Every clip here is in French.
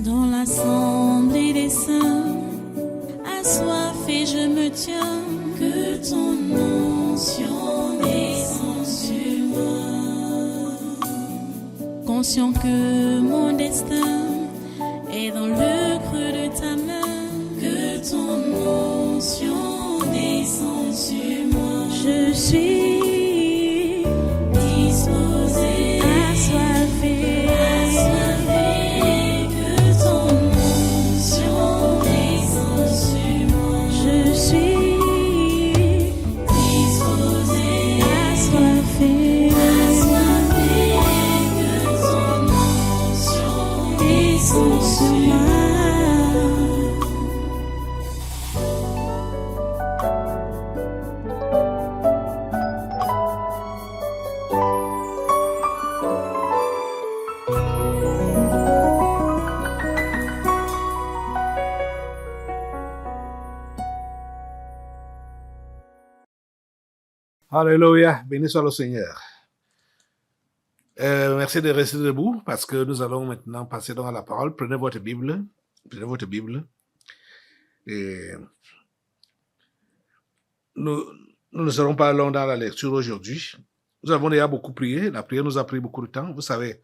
Dans l'assemblée des saints, assoiffé je me tiens, que ton onction descende sur moi. Conscient que mon destin est dans le creux de ta main, que ton onction descende sur moi. Je suis disposé, assoiffé, que ton onction descende sur moi. Je suis disposé, assoiffé, que ton onction descende sur moi. Alléluia, béni soit le Seigneur. Merci de rester debout parce que nous allons maintenant passer dans la parole. Prenez votre Bible et nous ne serons pas longs dans la lecture aujourd'hui. Nous avons déjà beaucoup prié, la prière nous a pris beaucoup de temps, vous savez.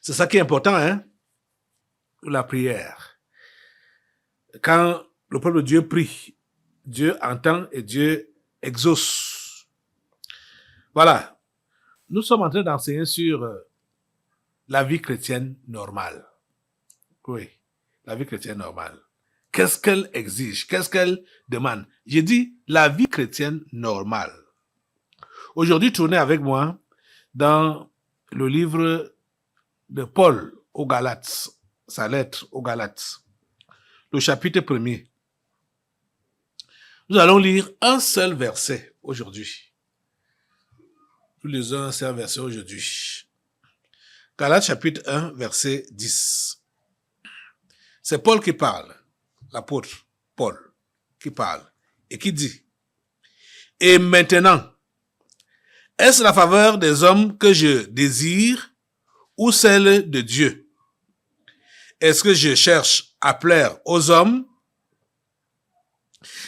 C'est ça qui est important, hein, la prière. Quand le peuple de Dieu prie, Dieu entend et Dieu exauce. Voilà. Nous sommes en train d'enseigner sur la vie chrétienne normale. Oui, la vie chrétienne normale. Qu'est-ce qu'elle exige? Qu'est-ce qu'elle demande? J'ai dit la vie chrétienne normale. Aujourd'hui, tournez avec moi dans le livre de Paul aux Galates, sa lettre aux Galates, le chapitre 1er. Nous allons lire un seul verset aujourd'hui. Nous lisons un seul verset aujourd'hui. Galates chapitre 1, verset 10. C'est Paul qui parle, l'apôtre Paul qui parle et qui dit: et maintenant, est-ce la faveur des hommes que je désire ou celle de Dieu? Est-ce que je cherche à plaire aux hommes?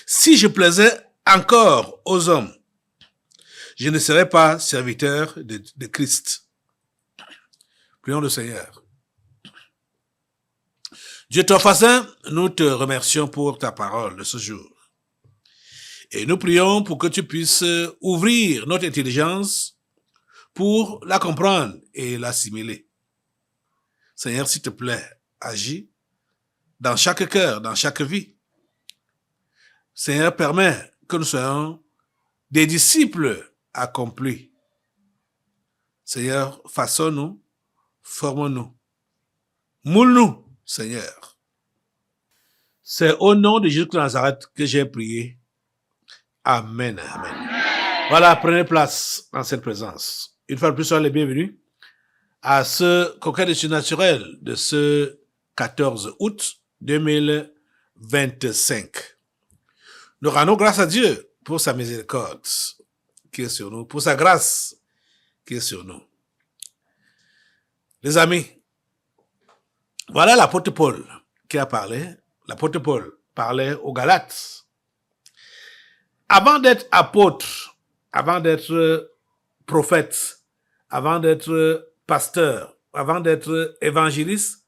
Si je plaisais encore aux hommes, je ne serais pas serviteur de Christ. Prions le Seigneur. Dieu Tout-Puissant, nous te remercions pour ta parole de ce jour. Et nous prions pour que tu puisses ouvrir notre intelligence pour la comprendre et l'assimiler. Seigneur, s'il te plaît, agis dans chaque cœur, dans chaque vie. Seigneur, permets que nous soyons des disciples accomplis. Seigneur, façonne-nous, forme-nous, moule-nous, Seigneur. C'est au nom de Jésus de Nazareth que j'ai prié. Amen, amen. Voilà, prenez place dans cette présence. Une fois de plus, soyez les bienvenus à ce coquet de surnaturel de ce 14 août 2025. Nous rendons grâce à Dieu pour sa miséricorde qui est sur nous, pour sa grâce qui est sur nous. Les amis, voilà l'apôtre Paul qui a parlé. L'apôtre Paul parlait aux Galates. Avant d'être apôtre, avant d'être prophète, avant d'être pasteur, avant d'être évangéliste,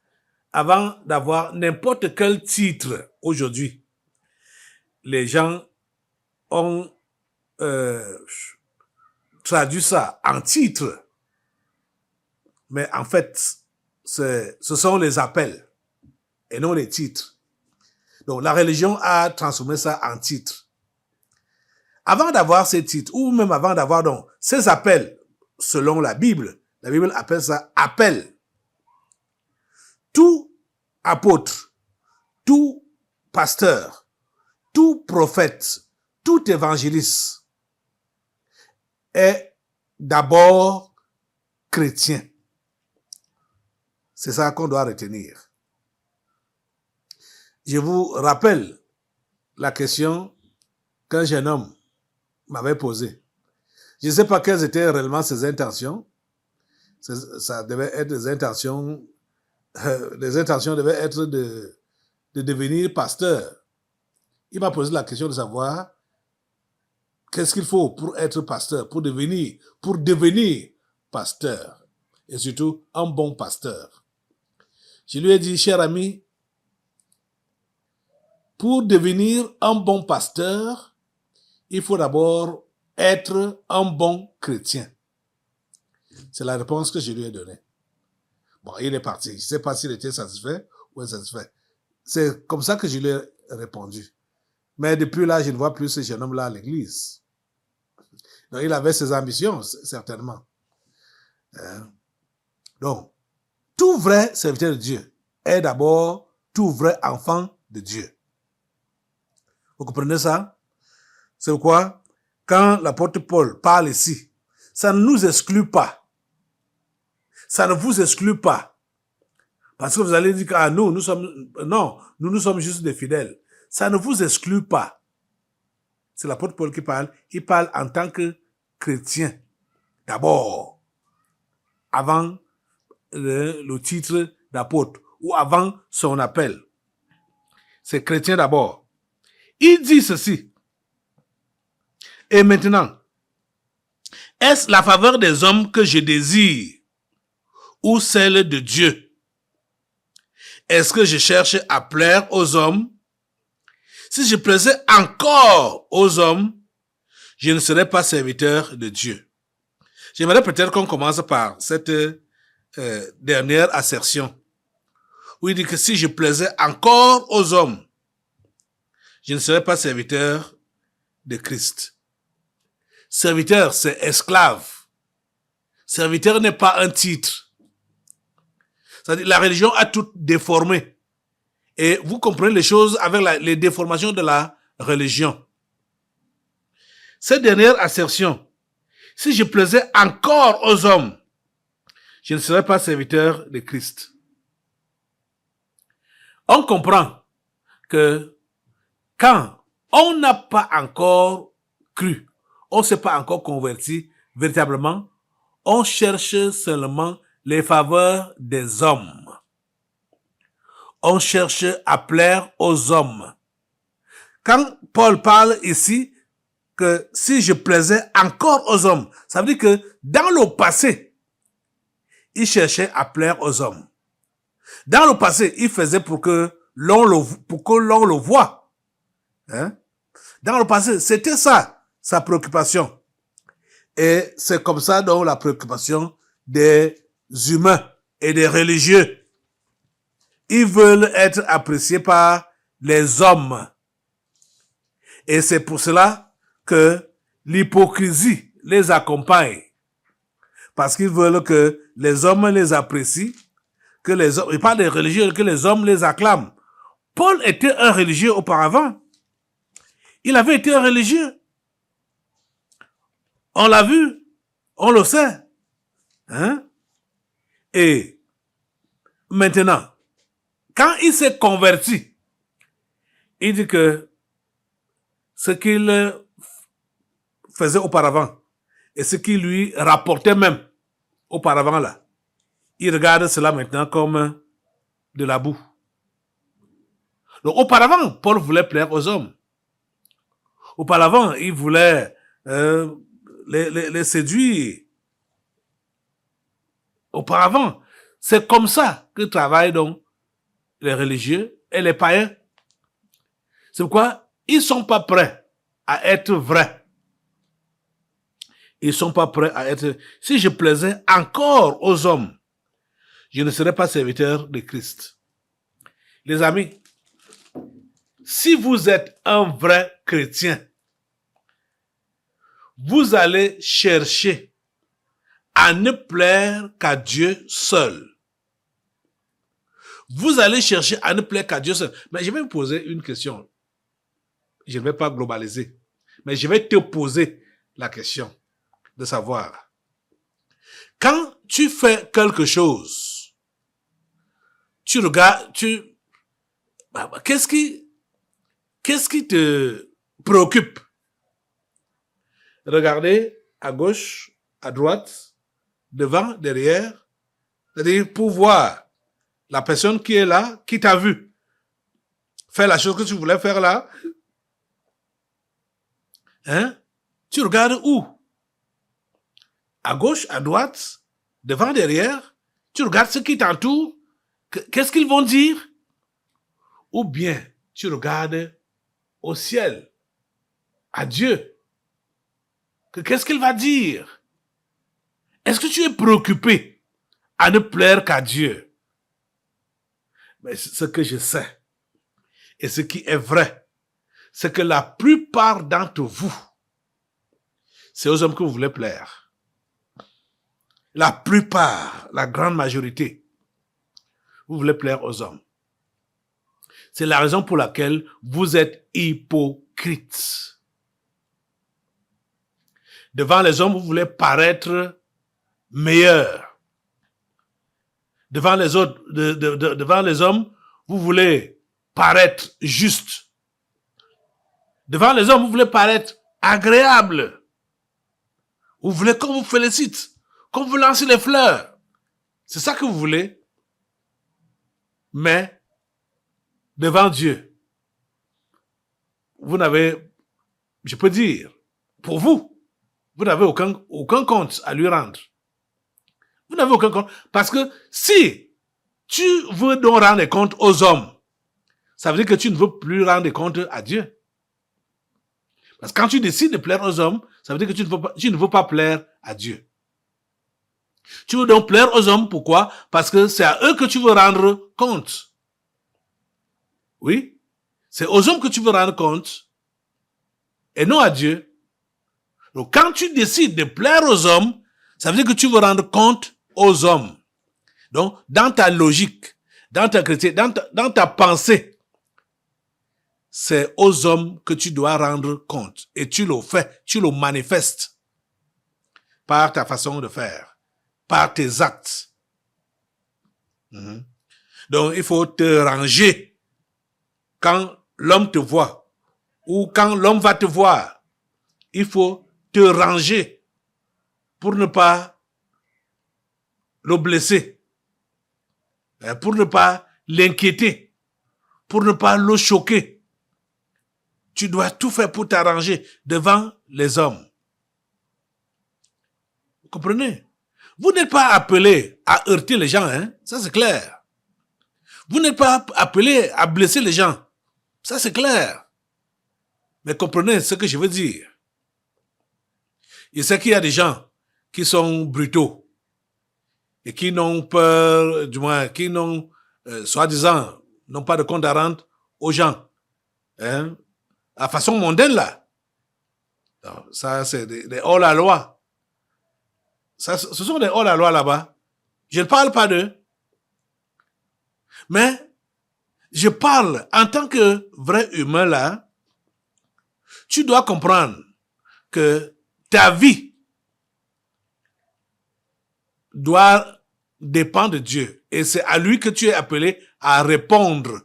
avant d'avoir n'importe quel titre aujourd'hui, les gens ont traduit ça en titre. Mais en fait, ce sont les appels et non les titres. Donc la religion a transformé ça en titre. Avant d'avoir ces titres, ou même avant d'avoir donc ces appels, selon la Bible appelle ça appel. Tout apôtre, tout pasteur, tout prophète, tout évangéliste est d'abord chrétien. C'est ça qu'on doit retenir. Je vous rappelle la question qu'un jeune homme m'avait posée. Je ne sais pas quelles étaient réellement ses intentions. Ça devait être des intentions les intentions devaient être de devenir pasteur. Il m'a posé la question de savoir qu'est-ce qu'il faut pour être pasteur, pour devenir pasteur, et surtout un bon pasteur. Je lui ai dit, cher ami, pour devenir un bon pasteur, il faut d'abord être un bon chrétien. C'est la réponse que je lui ai donnée. Bon, il est parti. Je ne sais pas s'il était satisfait ou insatisfait. C'est comme ça que je lui ai répondu. Mais depuis là, je ne vois plus ce jeune homme-là à l'église. Donc, il avait ses ambitions, certainement. Donc, tout vrai serviteur de Dieu est d'abord tout vrai enfant de Dieu. Vous comprenez ça? C'est pourquoi, quand l'apôtre Paul parle ici, ça ne nous exclut pas. Ça ne vous exclut pas. Parce que vous allez dire que nous sommes juste des fidèles. Ça ne vous exclut pas. C'est l'apôtre Paul qui parle. Il parle en tant que chrétien. D'abord. Avant le titre d'apôtre. Ou avant son appel. C'est chrétien d'abord. Il dit ceci. Et maintenant, est-ce la faveur des hommes que je désire ou celle de Dieu? Est-ce que je cherche à plaire aux hommes? Si je plaisais encore aux hommes, je ne serais pas serviteur de Dieu. J'aimerais peut-être qu'on commence par cette dernière assertion, où il dit que si je plaisais encore aux hommes, je ne serais pas serviteur de Christ. Serviteur, c'est esclave. Serviteur n'est pas un titre. C'est-à-dire, la religion a tout déformé. Et vous comprenez les choses avec les déformations de la religion. Cette dernière assertion, si je plaisais encore aux hommes, je ne serais pas serviteur de Christ. On comprend que quand on n'a pas encore cru, on ne s'est pas encore converti véritablement, on cherche seulement les faveurs des hommes. On cherche à plaire aux hommes. Quand Paul parle ici que si je plaisais encore aux hommes, ça veut dire que dans le passé, il cherchait à plaire aux hommes. Dans le passé, il faisait pour que l'on le voie. Hein? Dans le passé, c'était ça, sa préoccupation. Et c'est comme ça donc la préoccupation des humains et des religieux. Ils veulent être appréciés par les hommes. Et c'est pour cela que l'hypocrisie les accompagne. Parce qu'ils veulent que les hommes les apprécient, que les hommes, et pas des religieux, que les hommes les acclament. Paul était un religieux auparavant. Il avait été un religieux. On l'a vu, on le sait. Hein? Et maintenant, quand il s'est converti, il dit que ce qu'il faisait auparavant et ce qui lui rapportait même auparavant là, il regarde cela maintenant comme de la boue. Donc auparavant, Paul voulait plaire aux hommes. Auparavant, il voulait les séduire. Auparavant, c'est comme ça que travaillent donc les religieux et les païens. C'est pourquoi ils sont pas prêts à être vrais. Ils sont pas prêts à être... Si je plaisais encore aux hommes, je ne serais pas serviteur de Christ. Les amis, si vous êtes un vrai chrétien, vous allez chercher à ne plaire qu'à Dieu seul. Vous allez chercher à ne plaire qu'à Dieu seul. Mais je vais vous poser une question. Je ne vais pas globaliser. Mais je vais te poser la question de savoir. Quand tu fais quelque chose, tu regardes, qu'est-ce qui te préoccupe? Regardez à gauche, à droite, devant, derrière, c'est-à-dire pour voir la personne qui est là, qui t'a vu faire la chose que tu voulais faire là, hein, tu regardes où? À gauche, à droite, devant, derrière, tu regardes ce qui t'entoure, qu'est-ce qu'ils vont dire? Ou bien, tu regardes au ciel, à Dieu, qu'est-ce qu'il va dire? Est-ce que tu es préoccupé à ne plaire qu'à Dieu? Mais ce que je sais, et ce qui est vrai, c'est que la plupart d'entre vous, c'est aux hommes que vous voulez plaire. La plupart, la grande majorité, vous voulez plaire aux hommes. C'est la raison pour laquelle vous êtes hypocrites. Devant les hommes, vous voulez paraître meilleur. Devant les autres, devant les hommes, vous voulez paraître juste. Devant les hommes, vous voulez paraître agréable. Vous voulez qu'on vous félicite, qu'on vous lance les fleurs. C'est ça que vous voulez. Mais, devant Dieu, vous n'avez, je peux dire, pour vous, vous n'avez aucun compte à lui rendre. Vous n'avez aucun compte. Parce que si tu veux donc rendre compte aux hommes, ça veut dire que tu ne veux plus rendre compte à Dieu. Parce que quand tu décides de plaire aux hommes, ça veut dire que tu ne veux pas plaire à Dieu. Tu veux donc plaire aux hommes, pourquoi? Parce que c'est à eux que tu veux rendre compte. Oui, c'est aux hommes que tu veux rendre compte et non à Dieu. Donc quand tu décides de plaire aux hommes, ça veut dire que tu veux rendre compte aux hommes. Donc dans ta logique, dans ta chrétienne, dans ta pensée, c'est aux hommes que tu dois rendre compte. Et tu le fais, tu le manifestes par ta façon de faire, par tes actes. Donc il faut te ranger quand l'homme te voit ou quand l'homme va te voir. Il faut te ranger pour ne pas le blesser, pour ne pas l'inquiéter, pour ne pas le choquer. Tu dois tout faire pour t'arranger devant les hommes. Vous comprenez? Vous n'êtes pas appelé à heurter les gens, hein? Ça c'est clair. Vous n'êtes pas appelé à blesser les gens. Ça c'est clair. Mais comprenez ce que je veux dire. Je sais qu'il y a des gens qui sont brutaux et qui n'ont peur, du moins, qui n'ont, soi-disant, n'ont pas de compte à rendre aux gens. Hein? La façon mondaine, là. Alors, ça, c'est des hors-la-loi. Ce sont des hors-la-loi là-bas. Je ne parle pas d'eux. Mais, je parle en tant que vrai humain, là. Tu dois comprendre que ta vie doit dépendre de Dieu. Et c'est à lui que tu es appelé à répondre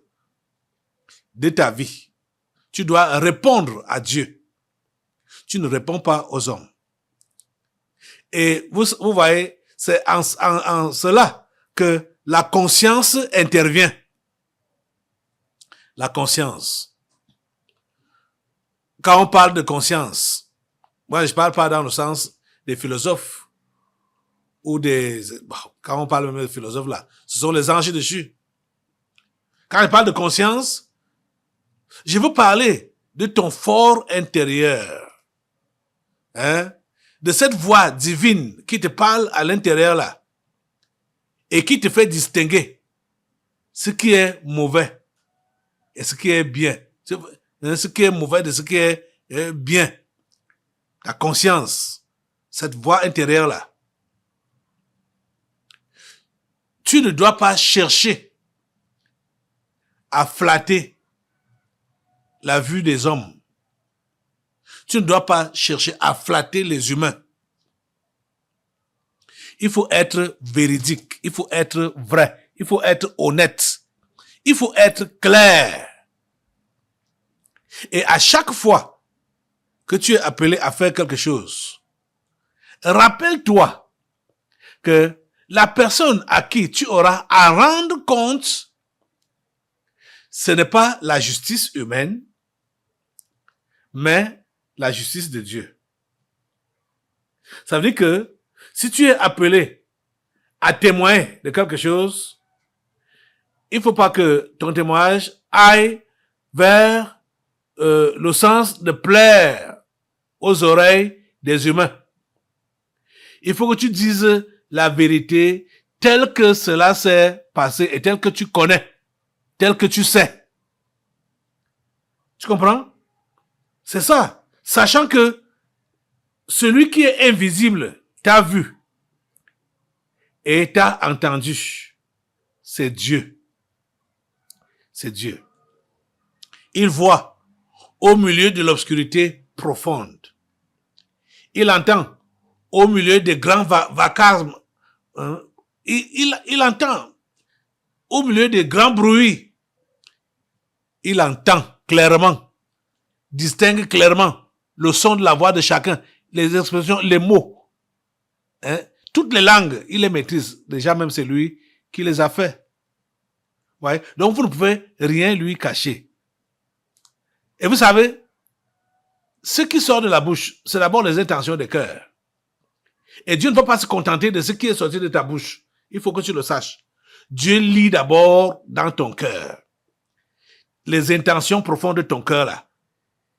de ta vie. Tu dois répondre à Dieu. Tu ne réponds pas aux hommes. Et vous voyez, c'est en cela que la conscience intervient. La conscience. Quand on parle de conscience, moi je parle pas dans le sens des philosophes ou quand on parle même des philosophes là, ce sont les anges dessus. Quand je parle de conscience, je veux parler de ton fort intérieur. Hein? De cette voix divine qui te parle à l'intérieur là. Et qui te fait distinguer ce qui est mauvais et ce qui est bien. Ce qui est mauvais de ce qui est bien. Ta conscience. Cette voix intérieure là. Tu ne dois pas chercher à flatter la vue des hommes. Tu ne dois pas chercher à flatter les humains. Il faut être véridique, il faut être vrai, il faut être honnête, il faut être clair. Et à chaque fois que tu es appelé à faire quelque chose, rappelle-toi que la personne à qui tu auras à rendre compte, ce n'est pas la justice humaine, mais la justice de Dieu. Ça veut dire que si tu es appelé à témoigner de quelque chose, il ne faut pas que ton témoignage aille vers le sens de plaire aux oreilles des humains. Il faut que tu dises la vérité telle que cela s'est passé et telle que tu connais, telle que tu sais. Tu comprends? C'est ça. Sachant que celui qui est invisible t'a vu et t'a entendu. C'est Dieu. C'est Dieu. Il voit au milieu de l'obscurité profonde. Il entend au milieu des grands vacarmes. Hein? Il entend au milieu des grands bruits. Il entend clairement, distingue clairement le son de la voix de chacun, les expressions, les mots. Hein? Toutes les langues, il les maîtrise. Déjà même c'est lui qui les a fait. Ouais? Donc vous ne pouvez rien lui cacher. Et vous savez, ce qui sort de la bouche, c'est d'abord les intentions du cœur. Et Dieu ne va pas se contenter de ce qui est sorti de ta bouche. Il faut que tu le saches. Dieu lit d'abord dans ton cœur. Les intentions profondes de ton cœur, là,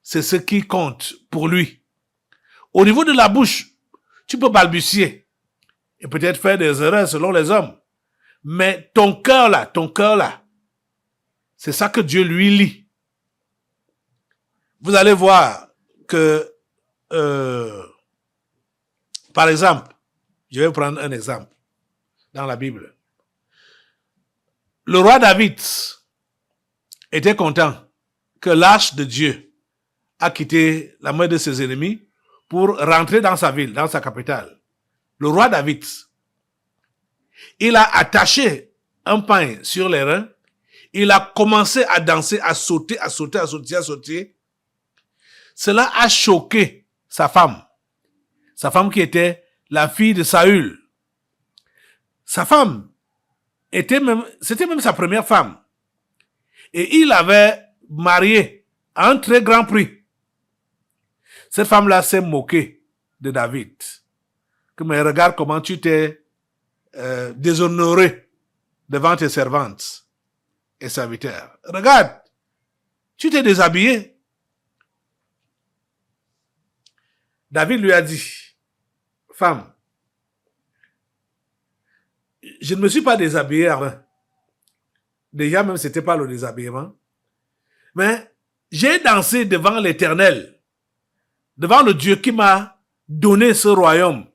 c'est ce qui compte pour lui. Au niveau de la bouche, tu peux balbutier et peut-être faire des erreurs selon les hommes. Mais ton cœur, là, c'est ça que Dieu lui lit. Vous allez voir que, par exemple, je vais vous prendre un exemple dans la Bible. Le roi David était content que l'arche de Dieu a quitté la main de ses ennemis pour rentrer dans sa ville, dans sa capitale. Le roi David, il a attaché un pain sur les reins, il a commencé à danser, à sauter. Cela a choqué sa femme qui était la fille de Saül. Sa femme c'était même sa première femme. Et il avait marié à un très grand prix. Cette femme-là s'est moquée de David. Mais regarde comment tu t'es déshonoré devant tes servantes et serviteurs. Regarde, tu t'es déshabillé. David lui a dit, femme, je ne me suis pas déshabillé avant. Déjà même, c'était pas le déshabillement. Mais j'ai dansé devant l'Éternel, devant le Dieu qui m'a donné ce royaume,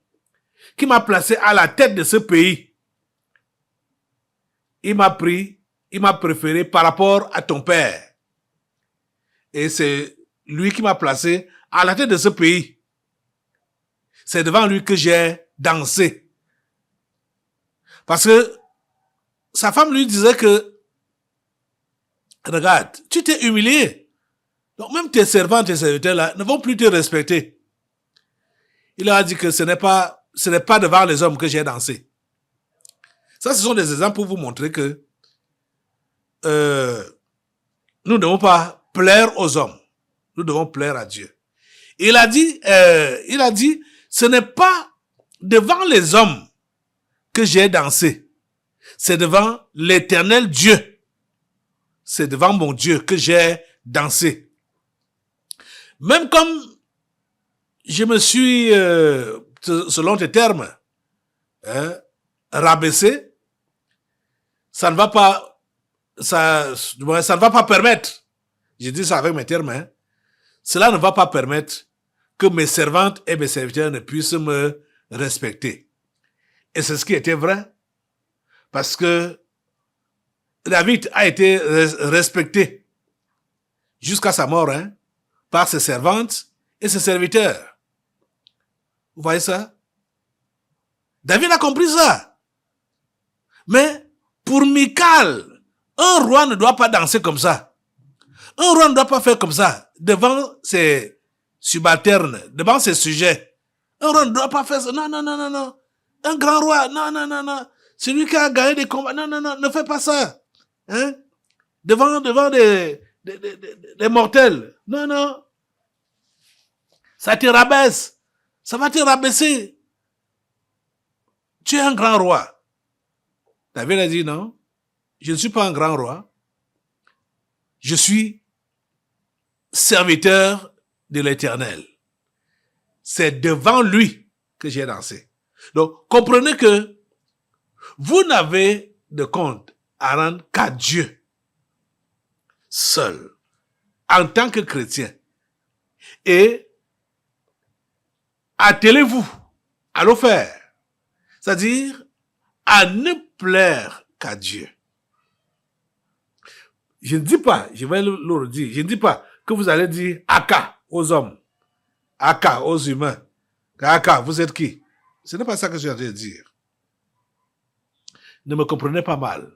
qui m'a placé à la tête de ce pays. Il m'a préféré par rapport à ton père. Et c'est lui qui m'a placé à la tête de ce pays. C'est devant lui que j'ai dansé. Parce que sa femme lui disait que, regarde, tu t'es humilié. Donc même tes servantes et serviteurs là ne vont plus te respecter. Il leur a dit que ce n'est pas devant les hommes que j'ai dansé. Ça, ce sont des exemples pour vous montrer que nous ne devons pas plaire aux hommes. Nous devons plaire à Dieu. Il a dit, ce n'est pas devant les hommes que j'ai dansé. C'est devant l'Éternel Dieu. C'est devant mon Dieu que j'ai dansé. Même comme je me suis, selon tes termes, rabaissé, ça ne va pas permettre, je dis ça avec mes termes, cela ne va pas permettre que mes servantes et mes serviteurs ne puissent me respecter. Et c'est ce qui était vrai, parce que David a été respecté jusqu'à sa mort, par ses servantes et ses serviteurs. Vous voyez ça? David a compris ça. Mais pour Michal, un roi ne doit pas danser comme ça. Un roi ne doit pas faire comme ça devant ses subalternes, devant ses sujets. Un roi ne doit pas faire ça. Non. un grand roi. Non, non, non, non. Celui qui a gagné des combats. Non, non, non, ne fais pas ça. Hein? Devant des mortels. Non, non. Ça te rabaisse. Ça va te rabaisser. Tu es un grand roi. David a dit non. Je ne suis pas un grand roi. Je suis serviteur de l'Éternel. C'est devant lui que j'ai dansé. Donc, comprenez que vous n'avez de compte à rendre qu'à Dieu seul, en tant que chrétien. Et attelez-vous à le faire. C'est-à-dire à ne plaire qu'à Dieu. Je ne dis pas, je vais le redire, je ne dis pas que vous allez dire Aka aux hommes, Aka aux humains. Aka, vous êtes qui? Ce n'est pas ça que je suis en train de dire. Ne me comprenez pas mal.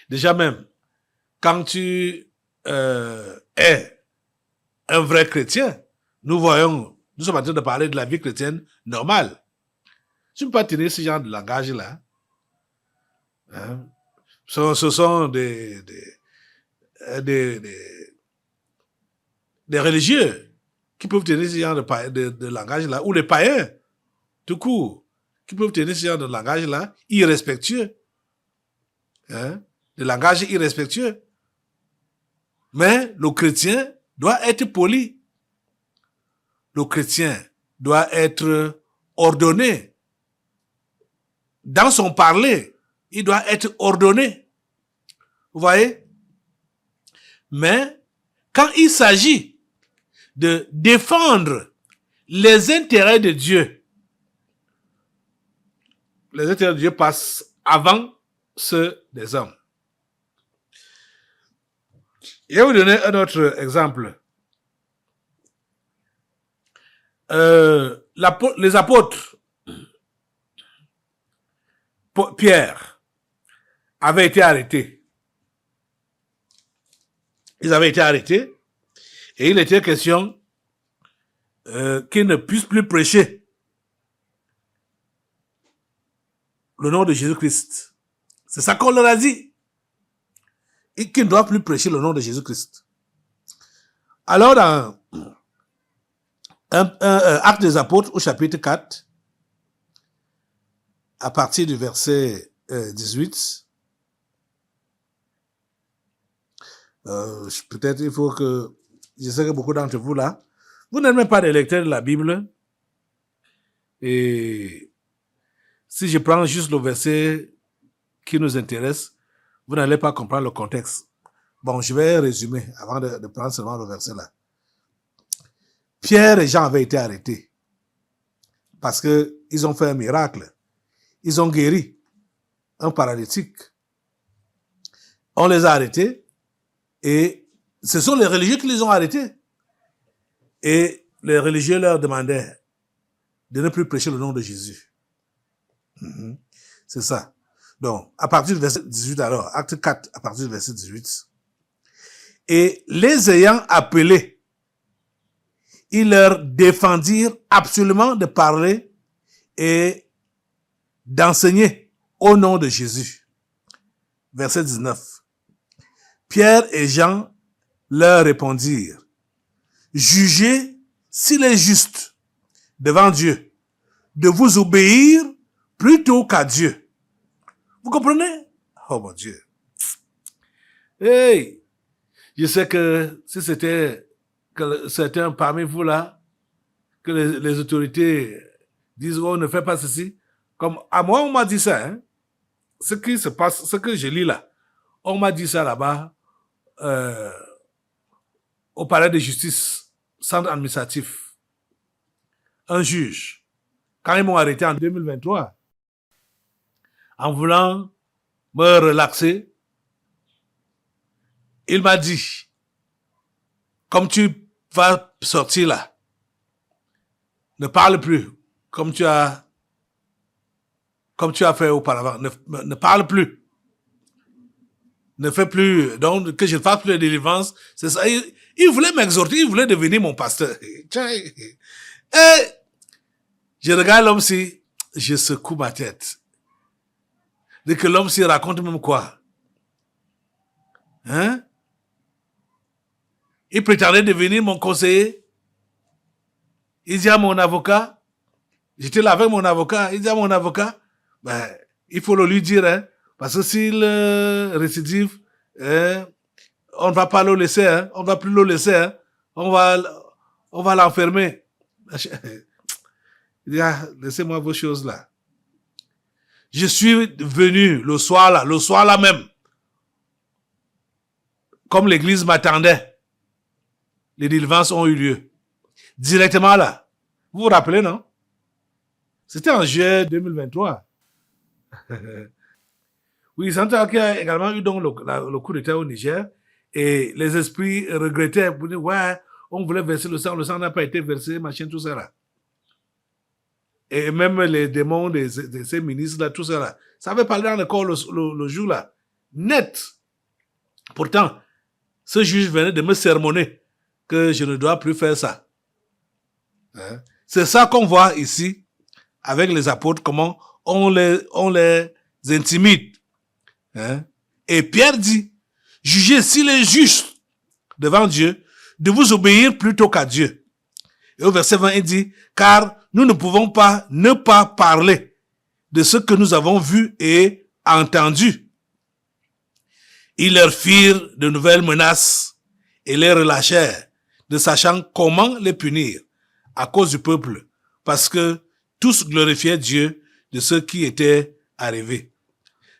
Déjà même, quand tu es un vrai chrétien, nous sommes en train de parler de la vie chrétienne normale. Tu ne peux pas tenir ce genre de langage-là. Hein? Ce sont des religieux qui peuvent tenir ce genre de langage-là, ou les païens, tout court, qui peuvent tenir ce genre de langage-là, irrespectueux. Hein? De langage irrespectueux. Mais le chrétien doit être poli. Le chrétien doit être ordonné. Dans son parler, il doit être ordonné. Vous voyez? Mais quand il s'agit de défendre les intérêts de Dieu, les intérêts de Dieu passent avant ceux des hommes. Je vais vous donner un autre exemple. Les apôtres, Pierre, avaient été arrêtés. Ils avaient été arrêtés et il était question qu'ils ne puissent plus prêcher le nom de Jésus-Christ. C'est ça qu'on leur a dit. Et qu'ils ne doivent plus prêcher le nom de Jésus-Christ. Alors, dans Actes des Apôtres, au chapitre 4, à partir du verset 18, peut-être il faut que, je sais que beaucoup d'entre vous là, vous n'êtes même pas des lecteurs de la Bible, et si je prends juste le verset qui nous intéresse, vous n'allez pas comprendre le contexte. Bon, je vais résumer avant de prendre seulement le verset là. Pierre et Jean avaient été arrêtés parce que ils ont fait un miracle. Ils ont guéri un paralytique. On les a arrêtés et ce sont les religieux qui les ont arrêtés. Et les religieux leur demandaient de ne plus prêcher le nom de Jésus. C'est ça. Donc, à partir du verset 18 alors, acte 4, à partir du verset 18. Et les ayant appelés, ils leur défendirent absolument de parler et d'enseigner au nom de Jésus. Verset 19. Pierre et Jean leur répondirent, jugez s'il est juste devant Dieu de vous obéir plutôt qu'à Dieu. Vous comprenez? Oh mon Dieu. Hey! Je sais que si c'était que certains parmi vous là, que les autorités disent, oh, ne fais pas ceci. Comme à moi, on m'a dit ça, hein. Ce qui se passe, ce que je lis là, on m'a dit ça là-bas, au palais de justice, centre administratif. Un juge, quand ils m'ont arrêté en 2023, en voulant me relaxer, il m'a dit, comme tu vas sortir là, ne parle plus comme tu as fait auparavant. Ne parle plus. Ne fais plus, donc que je ne fasse plus de délivrance. C'est ça. Il voulait m'exhorter, il voulait devenir mon pasteur. Et je regarde l'homme-ci, je secoue ma tête. Dès que l'homme s'y raconte même quoi. Hein? Il prétendait devenir mon conseiller. Il dit à mon avocat, j'étais là avec mon avocat, il dit à mon avocat, ben, il faut le lui dire, hein, parce que s'il récidive, on ne va pas le laisser, hein, on ne va plus le laisser, hein, on va l'enfermer. Il dit, ah, laissez-moi vos choses là. Je suis venu le soir là même, comme l'église m'attendait. Les délivrances ont eu lieu. Directement là. Vous vous rappelez, non? C'était en juillet 2023. Oui, c'est qu'il y a également eu donc le coup d'État au Niger et les esprits regrettaient pour dire, ouais, on voulait verser le sang n'a pas été versé, machin, tout ça là. Et même les démons de ces ministres là, tout ça là. Ça avait parlé dans le corps le jour là. Net. Pourtant, ce juge venait de me sermonner que je ne dois plus faire ça. Hein? C'est ça qu'on voit ici avec les apôtres, comment on les intimide. Hein? Et Pierre dit, jugez s'il est juste devant Dieu de vous obéir plutôt qu'à Dieu. Et au verset 20, il dit, car nous ne pouvons pas ne pas parler de ce que nous avons vu et entendu. Ils leur firent de nouvelles menaces et les relâchèrent, ne sachant comment les punir à cause du peuple, parce que tous glorifiaient Dieu de ce qui était arrivé.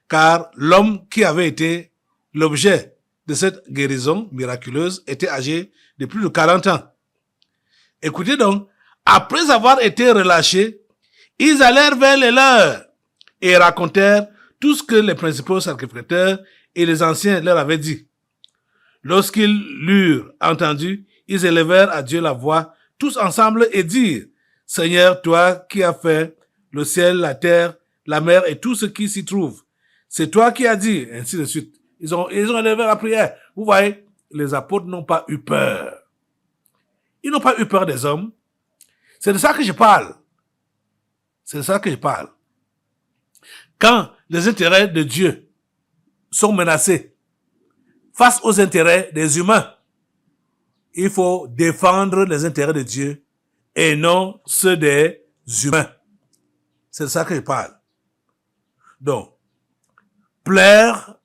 Car l'homme qui avait été l'objet de cette guérison miraculeuse était âgé de plus de 40 ans. Écoutez donc, après avoir été relâchés, ils allèrent vers les leurs et racontèrent tout ce que les principaux sacrificateurs et les anciens leur avaient dit. Lorsqu'ils l'eurent entendu, ils élevèrent à Dieu la voix, tous ensemble, et dirent, Seigneur, toi qui as fait le ciel, la terre, la mer et tout ce qui s'y trouve, c'est toi qui as dit, ainsi de suite. Ils ont élevé la prière. Vous voyez, les apôtres n'ont pas eu peur. Ils n'ont pas eu peur des hommes. C'est de ça que je parle. C'est de ça que je parle. Quand les intérêts de Dieu sont menacés face aux intérêts des humains, il faut défendre les intérêts de Dieu et non ceux des humains. C'est de ça que je parle. Donc, plaire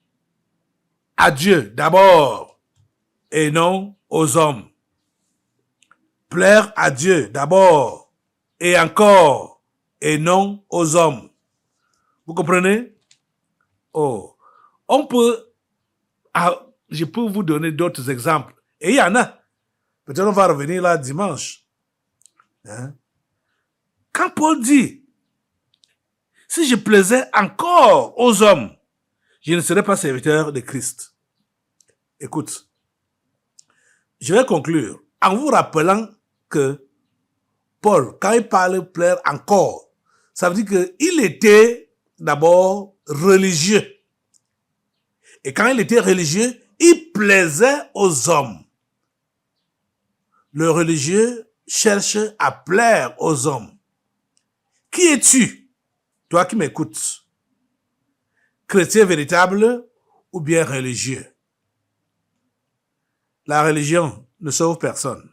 à Dieu d'abord et non aux hommes. Plaire à Dieu d'abord et encore et non aux hommes. Vous comprenez? Oh, je peux vous donner d'autres exemples. Et il y en a. Peut-être on va revenir là dimanche. Hein? Quand Paul dit, si je plaisais encore aux hommes, je ne serais pas serviteur de Christ. Écoute, je vais conclure en vous rappelant que Paul, quand il parle plaire encore, ça veut dire qu'il était d'abord religieux. Et quand il était religieux, il plaisait aux hommes. Le religieux cherche à plaire aux hommes. Qui es-tu, toi qui m'écoutes? Chrétien véritable ou bien religieux? La religion ne sauve personne.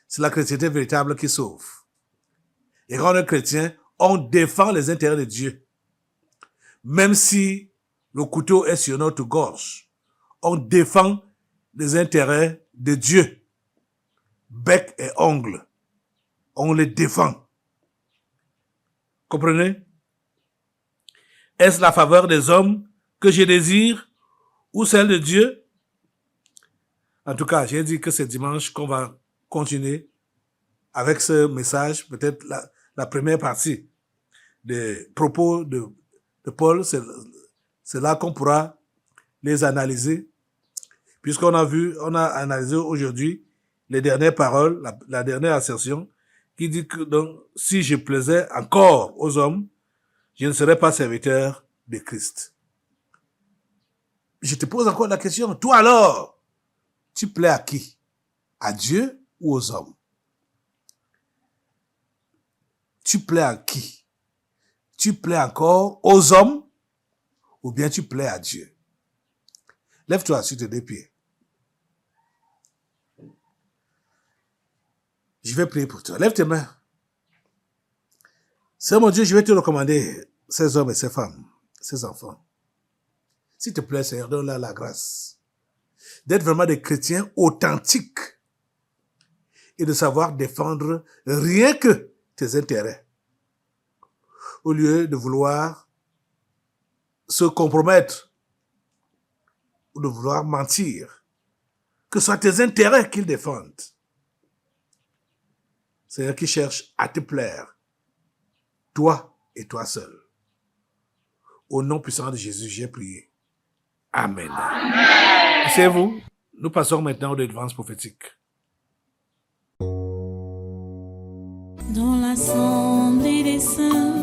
C'est la chrétienté véritable qui sauve. Et quand on est chrétien, on défend les intérêts de Dieu. Même si le couteau est sur notre gorge, on défend les intérêts de Dieu. Bec et ongles. On les défend. Comprenez? Est-ce la faveur des hommes que je désire ou celle de Dieu? En tout cas, j'ai dit que c'est dimanche qu'on va continuer avec ce message, peut-être la première partie des propos de Paul, c'est là qu'on pourra les analyser, puisqu'on a analysé aujourd'hui les dernières paroles, la dernière assertion, qui dit que donc, si je plaisais encore aux hommes, je ne serais pas serviteur de Christ. Je te pose encore la question, toi alors, tu plais à qui? À Dieu ou aux hommes? Tu plais à qui? tu plais encore aux hommes ou bien tu plais à Dieu. Lève-toi sur tes deux pieds. Je vais prier pour toi. Lève tes mains. Seigneur mon Dieu, je vais te recommander ces hommes et ces femmes, ces enfants. S'il te plaît, Seigneur, donne-leur la grâce d'être vraiment des chrétiens authentiques et de savoir défendre rien que tes intérêts, au lieu de vouloir se compromettre ou de vouloir mentir, que ce soit tes intérêts qu'ils défendent. Seigneur, qui cherche à te plaire, toi et toi seul. Au nom puissant de Jésus, j'ai prié. Amen. C'est vous. Nous passons maintenant aux délivances prophétiques. Dans l'assemblée des saints,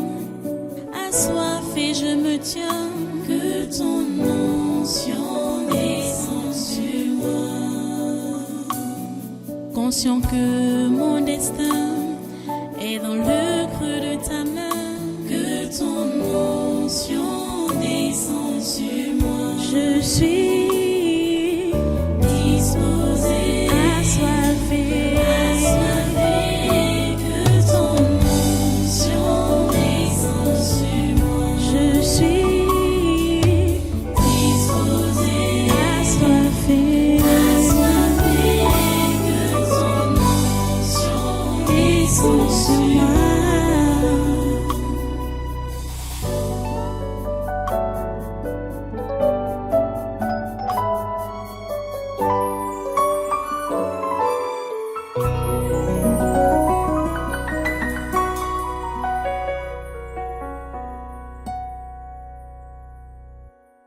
assoiffé je me tiens, que ton onction descende sur moi. Conscient que mon destin est dans le creux de ta main, que ton onction descende sur moi. Je suis